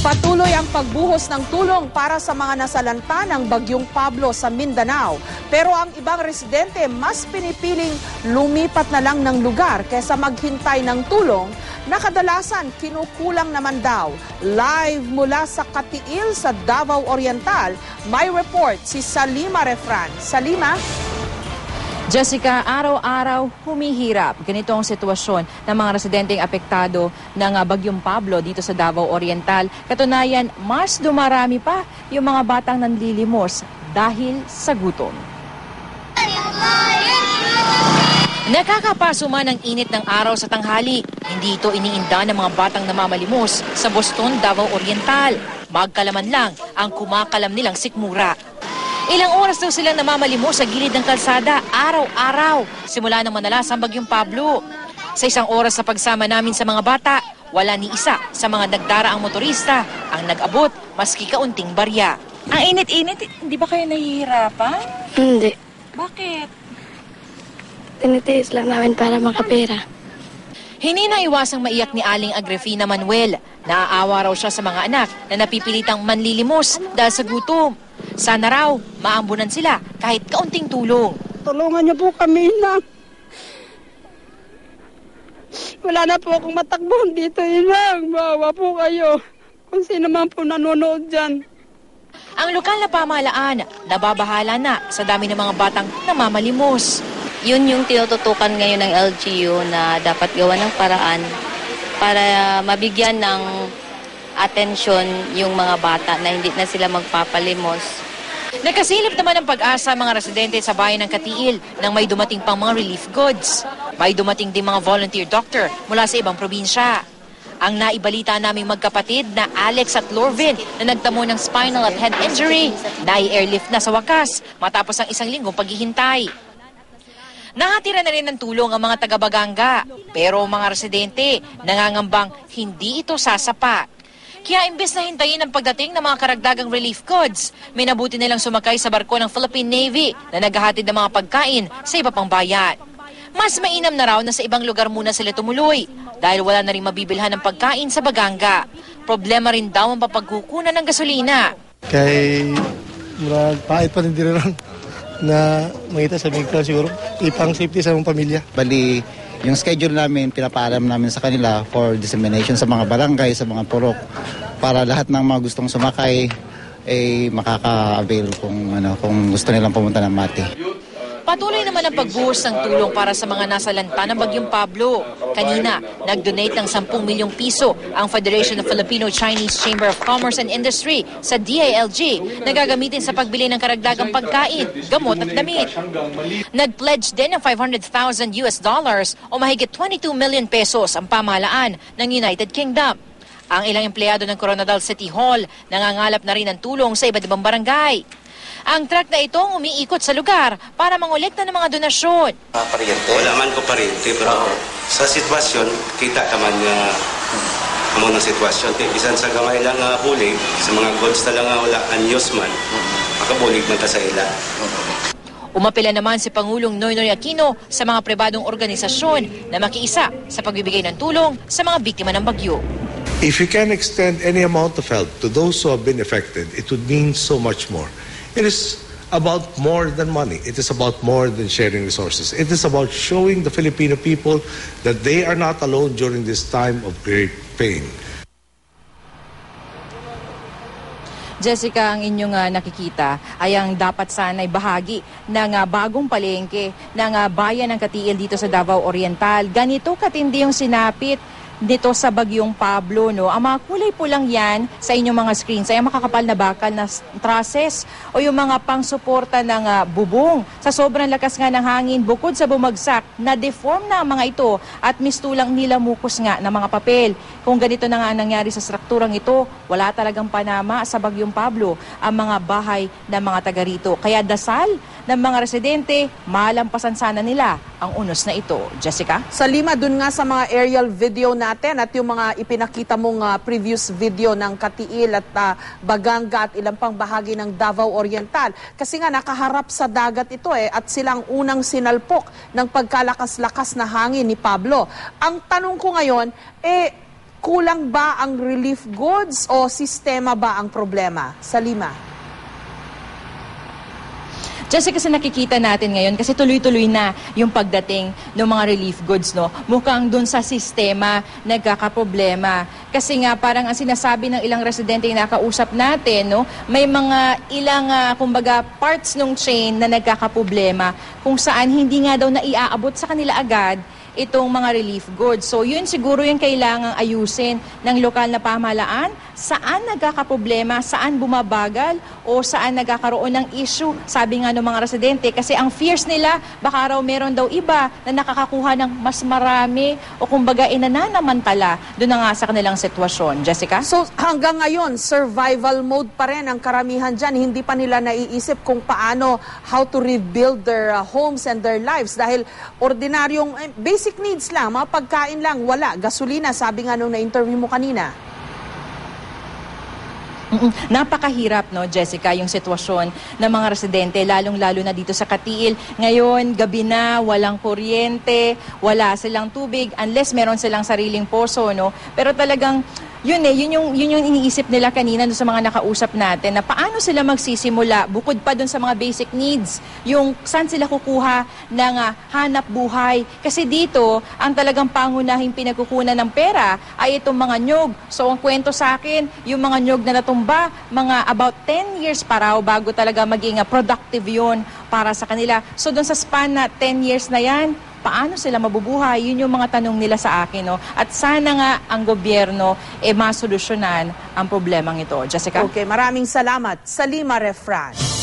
Patuloy ang pagbuhos ng tulong para sa mga nasalanta ng Bagyong Pablo sa Mindanao. Pero ang ibang residente mas pinipiling lumipat na lang ng lugar kaysa maghintay ng tulong na kadalasan kinukulang naman daw. Live mula sa Katiil sa Davao Oriental, may report si Salima Refran. Salima? Jessica, araw-araw humihirap. Ganito ang sitwasyon ng mga residenteng apektado ng Bagyong Pablo dito sa Davao Oriental. Katunayan, mas dumarami pa yung mga batang nanlilimos dahil sa gutom. Nakakapaso man ang init ng araw sa tanghali. Hindi ito iniinda ng mga batang namamalimos sa Boston, Davao Oriental. Magkalaman lang ang kumakalam nilang sikmura. Ilang oras daw silang namamalimos sa gilid ng kalsada, araw-araw, simula ng manalas ang Bagyong Pablo. Sa isang oras sa pagsama namin sa mga bata, wala ni isa sa mga nagdaraang motorista ang nag-abot maski kaunting barya. Ang init-init, hindi ba kayo nahihirapan? Hindi. Bakit? Tinitiis lang namin para makapera. Hindi na iwasang maiyak ni Aling Agrefina Manuel. Naaawa raw siya sa mga anak na napipilitang manlilimos dahil sa gutom. Sana raw, maambunan sila kahit kaunting tulong. Tulungan niyo po kami na. Wala na po akong matakbuhan dito, inang. Bawa po kayo. Kung sino man po nanonood dyan. Ang lokal na pamahalaan, nababahala na sa dami ng mga batang namamalimos. Yun yung tinututukan ngayon ng LGU na dapat gawa ng paraan para mabigyan ng atensyon yung mga bata na hindi na sila magpapalimos. Nakasilip naman ang pag-asa mga residente sa bayan ng Katiil nang may dumating pang mga relief goods. May dumating din mga volunteer doctor mula sa ibang probinsya. Ang naibalita naming magkapatid na Alex at Lorvin na nagtamo ng spinal at head injury, nai-airlift na sa wakas matapos ang isang linggong paghihintay. Nakatira na rin ng tulong ang mga taga-Baganga, pero mga residente nangangambang hindi ito sasapat. Kaya imbes na hintayin ang pagdating ng mga karagdagang relief goods, minabuti nilang sumakay sa barko ng Philippine Navy na naghahatid ng mga pagkain sa iba pang bayan. Mas mainam na raw na sa ibang lugar muna sila tumuloy dahil wala na rin mabibilhan ng pagkain sa Baganga. Problema rin daw ang papagkukunan ng gasolina. Kay murag pait pa rin din ron na makita sa mga siguro ipang safety sa mga pamilya. Bali, yung schedule namin, pinapaalam namin sa kanila for dissemination sa mga barangay, sa mga purok, para lahat ng mga gustong sumakay ay makaka-avail kung gusto nilang pumunta ng Mati. Patuloy naman ang pagbuhos ng tulong para sa mga nasalanta ng Bagyong Pablo. Kanina, nag-donate ng 10 milyong piso ang Federation of Filipino-Chinese Chamber of Commerce and Industry sa DILG na gagamitin sa pagbili ng karagdagang pagkain, gamot at damit. Nag-pledge din ng $500,000 o mahigit 22 million pesos ang pamahalaan ng United Kingdom. Ang ilang empleyado ng Coronadal City Hall nangangalap na rin ng tulong sa iba't ibang barangay. Ang truck na ito umiikot sa lugar para mangolekta ng mga donasyon. Wala man ko pariente, pero sa sitwasyon, kita naman amo ng sitwasyon. Bisan sa gamay lang bulig, sa mga goods na lang wala anyos man, makabulig man ta sa ila. Umapela naman si Pangulong Noynoy Aquino sa mga pribadong organisasyon na makiisa sa pagbibigay ng tulong sa mga biktima ng bagyo. If you can extend any amount of help to those who have been affected, it would mean so much more. It is about more than money. It is about more than sharing resources. It is about showing the Filipino people that they are not alone during this time of great pain. Jessica, ang inyong nakikita ay ang dapat sana'y bahagi ng bagong palengke ng bayan ng Katiil dito sa Davao Oriental. Ganito katindi yung sinapit dito sa Bagyong Pablo, no? Ang mga kulay pulang yan sa inyong mga screens ay ang makakapal na bakal na trusses o yung mga pangsuporta ng bubong. Sa sobrang lakas nga ng hangin, bukod sa bumagsak, na-deform na ang mga ito at mistulang nilamukos nga ng mga papel. Kung ganito na nga nangyari sa strukturang ito, wala talagang panama sa Bagyong Pablo ang mga bahay ng mga taga rito. Kaya dasal ng mga residente, malampasan sana nila ang unos na ito. Jessica? Salima, dun nga sa mga aerial video natin at yung mga ipinakita mong previous video ng Katiil at Baganga at ilang pang bahagi ng Davao Oriental. Kasi nga nakaharap sa dagat ito at silang unang sinalpok ng pagkalakas-lakas na hangin ni Pablo. Ang tanong ko ngayon, Kulang ba ang relief goods o sistema ba ang problema? Salima. Just kasi nakikita natin ngayon, kasi tuloy-tuloy na yung pagdating ng mga relief goods, no? Mukhang dun sa sistema nagkakaproblema. Kasi nga parang ang sinasabi ng ilang residente na nakausap natin, no? May mga ilang, kumbaga, parts ng chain na nagkakaproblema kung saan hindi nga daw naiaabot sa kanila agad itong mga relief goods. So yun siguro yung kailangang ayusin ng lokal na pamahalaan. Saan nagkakaproblema, saan bumabagal, o saan nagkakaroon ng issue, sabi nga ng mga residente. Kasi ang fears nila, baka raw meron daw iba na nakakakuha ng mas marami o kumbaga inananamantala doon na nga sa kanilang sitwasyon. Jessica? So hanggang ngayon, survival mode pa rin ang karamihan dyan. Hindi pa nila naiisip kung paano, how to rebuild their homes and their lives. Dahil ordinaryong basic needs lang, mga pagkain lang, wala. Gasolina, sabi nga nung na-interview mo kanina. Napakahirap, no, Jessica, yung sitwasyon ng mga residente, lalong-lalo na dito sa Katiil. Ngayon, gabi na, walang kuryente, wala silang tubig, unless meron silang sariling poso, no? Pero talagang, yun yung iniisip nila kanina sa mga nakausap natin, na paano sila magsisimula, bukod pa dun sa mga basic needs, yung saan sila kukuha ng hanap buhay. Kasi dito, ang talagang pangunahing pinagkukunan ng pera ay itong mga nyog. So, ang kwento sa akin, yung mga nyog na natumba, mga about 10 years pa raw bago talaga maging productive yun para sa kanila. So, dun sa span na 10 years na yan, paano sila mabubuhay? Yun yung mga tanong nila sa akin, no? At sana nga ang gobyerno masolusyonan ang problemang ito. Jessica? Okay, maraming salamat. Salima Refran.